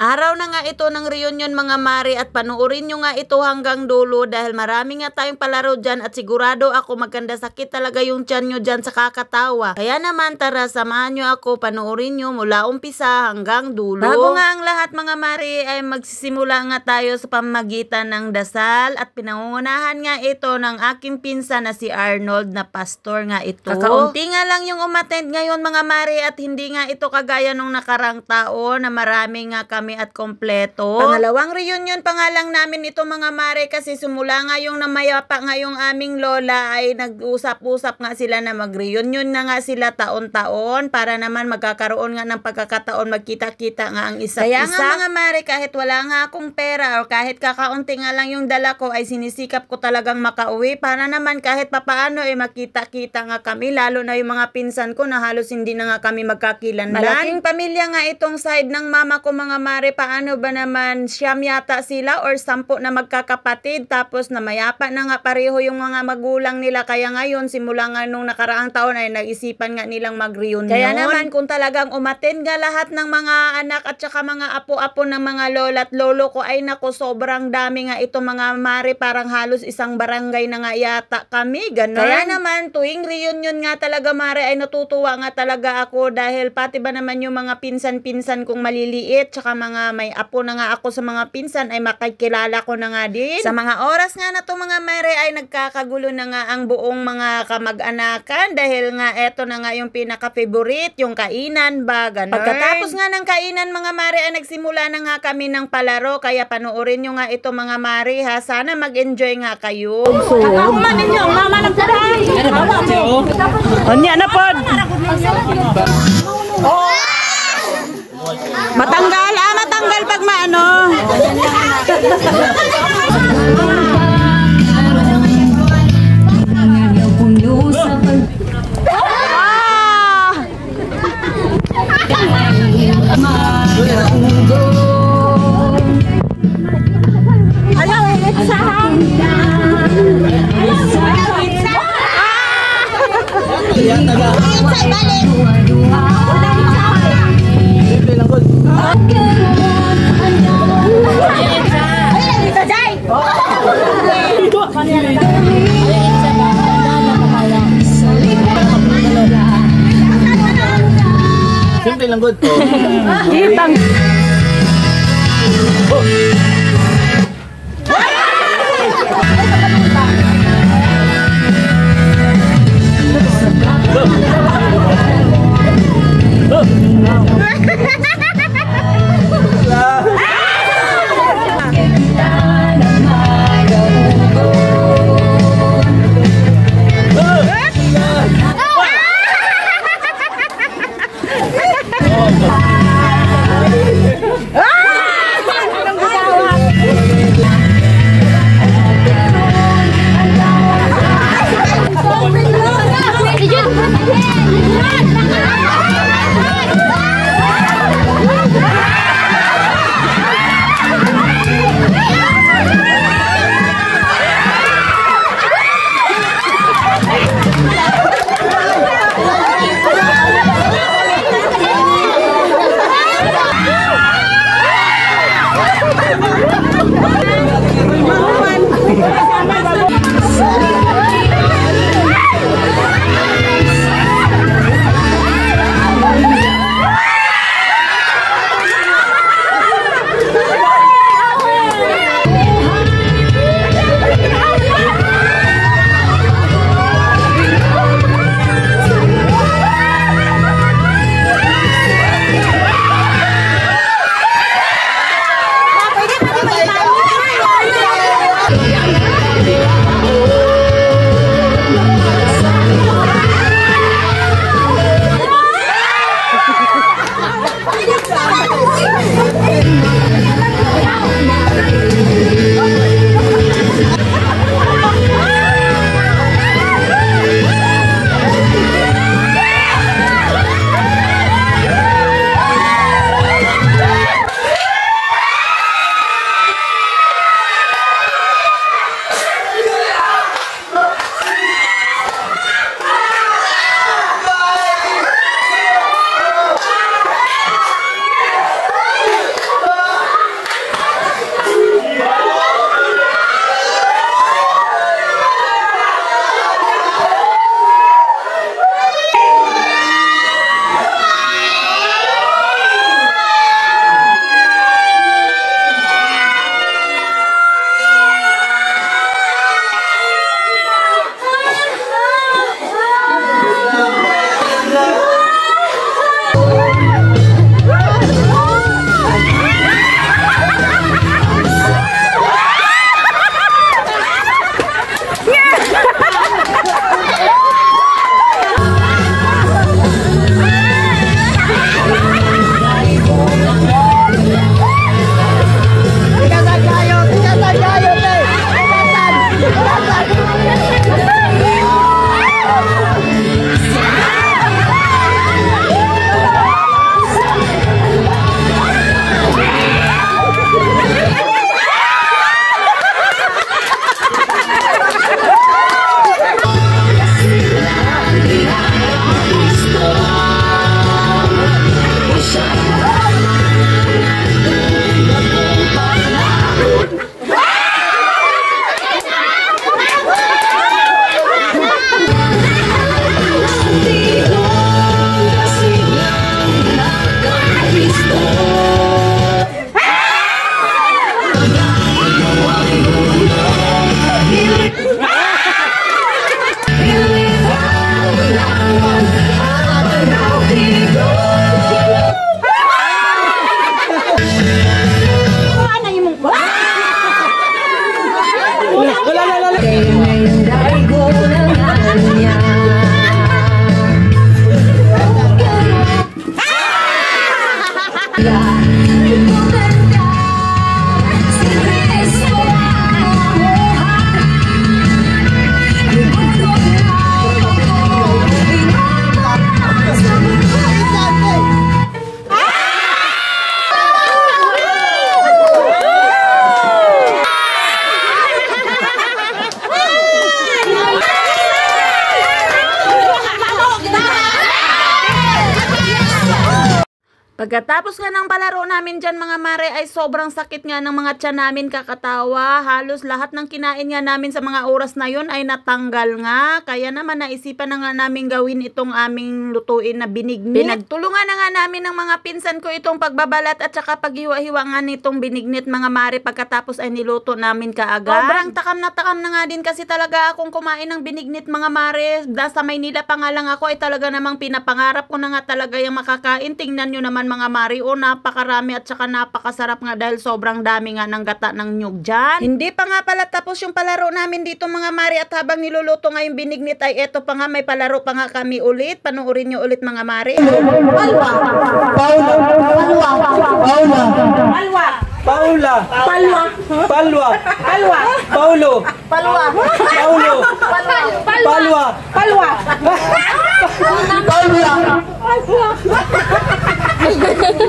Araw na nga ito ng reunion mga mare at panoorin nyo nga ito hanggang dulo dahil marami nga tayong palaro dyan at sigurado ako maganda sakit talaga yung tiyan nyo dyan sa kakatawa. Kaya naman tara samahan nyo ako, panoorin nyo mula umpisa hanggang dulo. Bago nga ang lahat mga mare ay magsisimula nga tayo sa pamagitan ng dasal at pinangungunahan nga ito ng aking pinsan na si Arnold na pastor nga ito. Kakaunti nga lang yung umattend ngayon mga mare at hindi nga ito kagaya nung nakarang taon na marami nga kami at kompleto. Pangalawang reunion pa nga lang namin ito mga mare kasi simula nga yung namayapa nga yung aming lola ay nag-usap-usap nga sila na mag-reunion na nga sila taon-taon para naman magkakaroon nga ng pagkakataon magkita-kita nga ang isa't isa. Kaya nga mga mare kahit wala nga akong pera o kahit kakaunti nga lang yung dala ko ay sinisikap ko talagang makauwi para naman kahit papaano ay makita-kita nga kami lalo na yung mga pinsan ko na halos hindi na nga kami magkakilanlan. Malaking pamilya nga itong side ng mama ko mga mare. Paano ba naman siyam yata sila or 10 na magkakapatid tapos namayapa na nga pareho yung mga magulang nila kaya ngayon simula nga nung nakaraang taon ay nag-isipan nga nilang mag-reunion. Kaya naman kung talagang umattend nga lahat ng mga anak at saka mga apo-apo ng mga lola at lolo ko ay nako sobrang dami nga ito mga mare, parang halos isang barangay na nga yata kami, ganun. Kaya naman tuwing reunion nga talaga mare ay natutuwa nga talaga ako dahil pati ba naman yung mga pinsan-pinsan kong maliliit tsaka mga may apo na nga ako sa mga pinsan ay makikilala ko na nga din. Sa mga oras nga na to mga mare ay nagkakagulo na nga ang buong mga kamag-anakan dahil nga eto na nga yung pinaka-favorite, yung kainan ba, ganun. Pagkatapos nga ng kainan mga mare ay nagsimula na nga kami ng palaro kaya panoorin nyo nga ito mga mare ha. Sana mag-enjoy nga kayo. Kakakuman ninyo, mama ng taray. Onya na pod. Matanggal, matanggal pag maano. Simple lang good po. Kitang. Pagkatapos nga ng palaro namin dyan mga mare ay sobrang sakit nga ng mga tiyan namin kakatawa. Halos lahat ng kinain nga namin sa mga oras na yun ay natanggal nga. Kaya naman naisipan na nga namin gawin itong aming lutuin na binignit. Pinagtulungan na nga namin ng mga pinsan ko itong pagbabalat at saka paghiwa-hiwa nga nitong binignit mga mare. Pagkatapos ay niluto namin kaagad. Sobrang takam na nga din kasi talaga akong kumain ng binignit mga mare. Sa Maynila pa nga lang ako ay talaga namang pinapangarap ko na nga talaga yung makakain. Tingnan nyo naman mga mare, napakarami at saka napakasarap nga dahil sobrang dami nga ng gata ng nyug dyan. Hindi pa nga pala tapos yung palaro namin dito mga mare at habang niluluto nga yung binignit ay eto pa nga may palaro pa nga kami ulit. Panoorin nyo ulit mga mare. Palwa. Paula. Palwa. Paula. Palwa. Paula. Palwa. Palwa. Palwa. Paulo. Palwa. Paulo. Palwa. Palwa. Paula.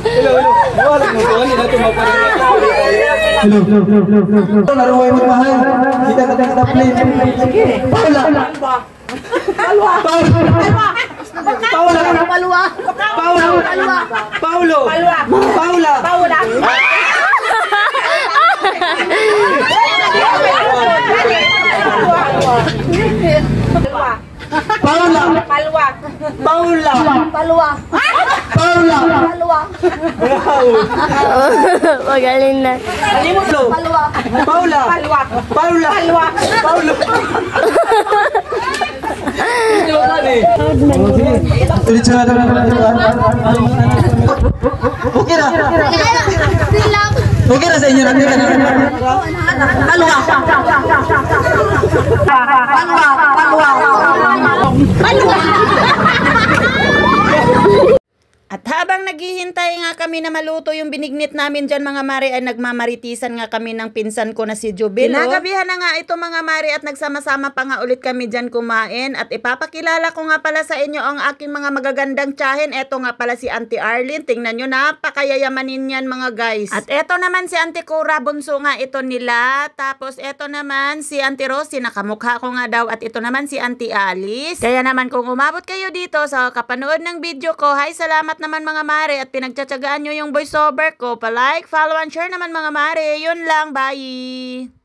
Hello. Wala mo ko hindi natin maparin. Hello. Naruway mo mahal. Kita sa plane. Paula. Palwa. Paula. Palwa. Palwa. Paulo. Paulo. Paula. Paula. Paula. Palwa. Paula. Palwa. Paula. Palwa. Magaling na. Palwa. Paula. Palwa. Paula. Palwa. Paulo. Ulit siya okay na. Okay na sa inyo. Palwa. Palwa. Palwa. At habang naghihintay nga kami na maluto yung binignit namin dyan mga mare ay nagmamaritisan nga kami ng pinsan ko na si Jubilo. Kinagabihan na nga ito mga mare at nagsama-sama pa nga ulit kami dyan kumain. At ipapakilala ko nga pala sa inyo ang aking mga magagandang tiyahin. Eto nga pala si Auntie Arlene. Tingnan nyo, napakayayamanin yan mga guys. At eto naman si Auntie Cora, bunso nga ito nila. Tapos eto naman si Auntie Rosie, nakamukha ko nga daw. At ito naman si Auntie Alice. Kaya naman kung umabot kayo dito sa kapanood ng video ko, hi, salamat naman mga mare at pinagtsatsagaan nyo yung voiceover ko. Pa-like, follow and share naman mga mare. Yun lang, bye!